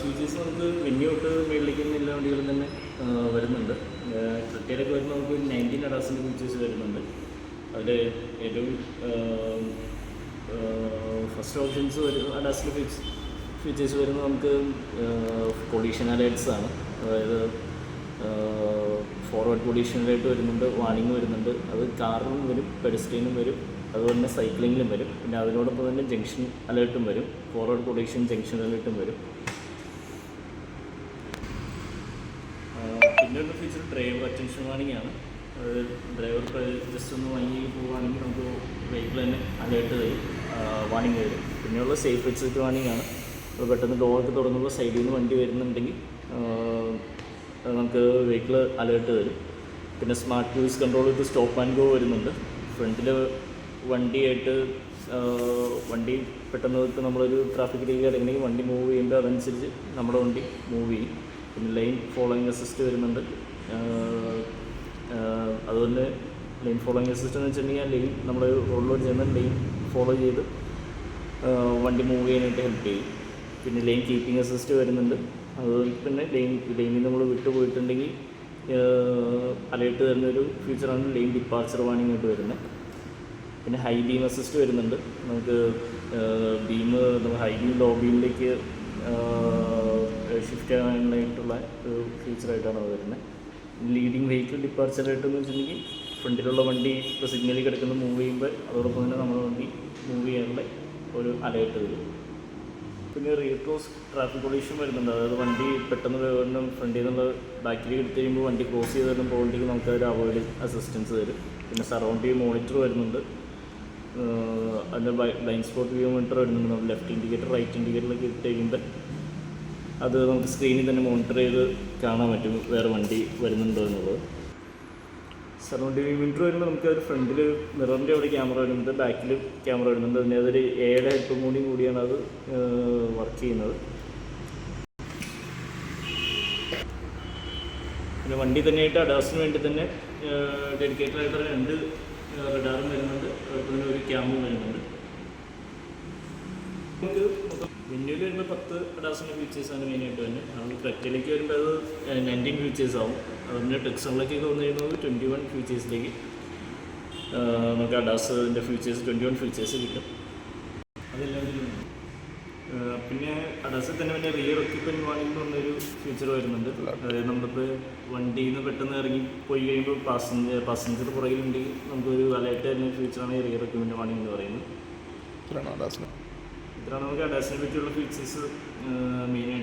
Features നമുക്ക് venue തൊട്ട് മേളിലേക്കുന്ന എല്ലാ വണ്ടികളും തന്നെ വരുന്നുണ്ട്. ക്രിറ്റയിലൊക്കെ വരുമ്പോൾ നമുക്ക് 19 അഡാസിൻ്റെ ഫീച്ചേഴ്സ് വരുന്നുണ്ട്. അതിൽ ഏറ്റവും ഫസ്റ്റ് ഓപ്ഷൻസ് അഡാസിൻ്റെ ഫീച്ചേഴ്സ് വരുന്നത് നമുക്ക് കൊളീഷൻ അലേർട്സ് ആണ്. അതായത് ഫോർവേഡ് കൊളീഷൻ അലേർട്ട് വരുന്നുണ്ട്, വാർണിംഗ് വരുന്നുണ്ട്. അത് കാറിനും വരും, പെഡസ്ട്രിയനും വരും, അതുപോലെ തന്നെ സൈക്ലിങ്ങിലും വരും. പിന്നെ അതിനോടൊപ്പം തന്നെ ജംഗ്ഷൻ അലേർട്ടും വരും, ഫോർവേഡ് കൊളീഷൻ ജംഗ്ഷൻ അലേർട്ടും വരും. പിന്നെ ഒരു ഫീച്ചർ ഡ്രൈവർ അറ്റൻഷൻ വാർണിംഗ് ആണ്. അത് ഡ്രൈവർ ജസ്റ്റ് ഒന്ന് വഴി പോവുകയാണെങ്കിൽ നമുക്ക് വെഹിക്കിൾ തന്നെ അലേർട്ട് തരും, വാർണിംഗ് തരും. പിന്നെയുള്ള സേഫ് എക്സിറ്റ് വാർണിംഗ് ആണ്. അത് പെട്ടെന്ന് ഡോറൊക്കെ തുറന്നുമ്പോൾ സൈഡിൽ നിന്ന് വണ്ടി വരുന്നുണ്ടെങ്കിൽ നമുക്ക് വെഹിക്കിൾ അലേർട്ട് തരും. പിന്നെ smart cruise control with stop and go വരുന്നുണ്ട്. ഫ്രണ്ടിൽ വണ്ടിയായിട്ട് വണ്ടി പെട്ടെന്ന് ഇപ്പോൾ നമ്മളൊരു ട്രാഫിക് ഏരിയ ഇറങ്ങണമെങ്കിൽ വണ്ടി മൂവ് ചെയ്യുമ്പോൾ അതനുസരിച്ച് നമ്മുടെ വണ്ടി മൂവ് ചെയ്യും. പിന്നെ ലൈൻ ഫോളോയിങ് അസിസ്റ്റ് വരുന്നുണ്ട്. അതുപോലെ ലൈൻ ഫോളോയിങ് അസിസ്റ്റ് എന്ന് വെച്ചിട്ടുണ്ടെങ്കിൽ ലൈൻ നമ്മൾ റോഡിലോട്ട് ചെന്ന് ലൈൻ ഫോളോ ചെയ്ത് വണ്ടി മൂവ് ചെയ്യാനായിട്ട് ഹെൽപ്പ് ചെയ്യും. പിന്നെ ലൈൻ കീപ്പിംഗ് അസിസ്റ്റ് വരുന്നുണ്ട്. അതുപോലെ തന്നെ ലൈനിൽ നമ്മൾ വിട്ടുപോയിട്ടുണ്ടെങ്കിൽ അലേർട്ട് തരുന്നൊരു ഫീച്ചറാണ് ലൈൻ ഡിപ്പാർച്ചർ വാർണിംഗ് ആയിട്ട് വരുന്നത്. പിന്നെ ഹൈ ബീം അസിസ്റ്റ് വരുന്നുണ്ട്. നമുക്ക് നമ്മൾ ഹൈ ബീം ലോ ബീമിലേക്ക് ഷിഫ്റ്റ് ചെയ്യാനായിട്ടുള്ള ഒരു ഫീച്ചറായിട്ടാണ് അത് വരുന്നത്. ലീഡിങ് വെഹിക്കിൾ ഡിപ്പാർച്ചർ ആയിട്ടെന്ന് വെച്ചിട്ടുണ്ടെങ്കിൽ ഫ്രണ്ടിലുള്ള വണ്ടി ഇപ്പോൾ സിഗ്നലിൽ കിടക്കുന്ന മൂവ് ചെയ്യുമ്പോൾ അതോടൊപ്പം തന്നെ നമ്മുടെ വണ്ടി മൂവ് ചെയ്യാനുള്ള ഒരു അലേർട്ട് വരും. പിന്നെ റിയർ ക്രോസ് ട്രാഫിക് കൊളീഷൻ വരുന്നുണ്ട്. അതായത് വണ്ടി പെട്ടെന്ന് വേണം ഫ്രണ്ടിൽ നിന്നുള്ള ബാക്കിലേക്ക് എടുത്ത് കഴിയുമ്പോൾ വണ്ടി ക്രോസ് ചെയ്ത് തന്നെ പോകണമെങ്കിൽ നമുക്കതൊരു അവോയ്ഡ് അസിസ്റ്റൻസ് തരും. പിന്നെ സറൗണ്ട് വ്യൂ മോണിറ്റർ വരുന്നുണ്ട്. അതിൻ്റെ ബ്ലൈൻഡ് സ്പോട്ട് വ്യൂ മോണിറ്റർ വരുന്നുണ്ട്. നമ്മൾ ലെഫ്റ്റ് ഇൻഡിക്കേറ്റർ റൈറ്റ് ഇൻഡിക്കേറ്ററിലേക്ക് ഇട്ട് കഴിയുമ്പോൾ അത് നമുക്ക് സ്ക്രീനിൽ തന്നെ മോണിറ്റർ ചെയ്ത് കാണാൻ പറ്റും വേറെ വണ്ടി വരുന്നുണ്ടോ എന്നുള്ളത്. സറൗണ്ട് വ്യൂ മോണിറ്റർ വരുമ്പോൾ നമുക്ക് ഒരു ഫ്രണ്ടിൽ മിററിൻ്റെ അവിടെ ക്യാമറ വരുന്നുണ്ട്, ബാക്കിൽ ക്യാമറ വരുന്നുണ്ട്. പിന്നെ അതൊരു എയുടെ ഹെൽപ്പും കൂടിയാണ് അത് വർക്ക് ചെയ്യുന്നത്. പിന്നെ വണ്ടി തന്നെയായിട്ട് അഡാസിന് വേണ്ടി തന്നെ ഡെഡിക്കേറ്റഡ് ആയിട്ട് 2 റഡാറും വരുന്നുണ്ട്. അതുപോലെ തന്നെ ഒരു ക്യാമും വരുന്നുണ്ട്. നമുക്ക് വെന്യൂവിൽ വരുമ്പോൾ 10 അഡാസിൻ്റെ ഫീച്ചേഴ്സാണ് മെയിനായിട്ട് വരുന്നത്. നമ്മൾ ക്രെറ്റയിലേക്ക് വരുമ്പോൾ അത് 19 ഫീച്ചേഴ്സ് ആവും. അതുപോലെ ടെക്സണിലേക്കൊക്കെ വന്നു കഴിയുന്നത് 21 ഫീച്ചേഴ്സിലേക്ക് നമുക്ക് അഡാസിൻ്റെ ഫീച്ചേഴ്സ് 21 ഫീച്ചേഴ്സ് കിട്ടും. അതെല്ലാം പിന്നെ അഡാസിൽ തന്നെ പിന്നെ റിയർ ഒക്യുപ്പൻറ്റ് വാർണിംഗ് എന്ന് പറഞ്ഞൊരു ഫീച്ചർ വരുന്നുണ്ട്. അതായത് നമ്മളിപ്പോൾ വണ്ടിയിൽ നിന്ന് പെട്ടെന്ന് ഇറങ്ങി പോയി കഴിയുമ്പോൾ പാസഞ്ചർ പുറകിലുണ്ടെങ്കിൽ നമുക്കൊരു അലേർട്ട് തരുന്ന ഫീച്ചറാണ് റിയർ ഒക്യുപ്പൻറ്റ് വാർണിംഗ് എന്ന് പറയുന്നത്. ഇത്രയാണ് നമുക്ക് അഡാസിനെ പറ്റിയുള്ള ഫീച്ചേഴ്സ് മെയിനായിട്ട്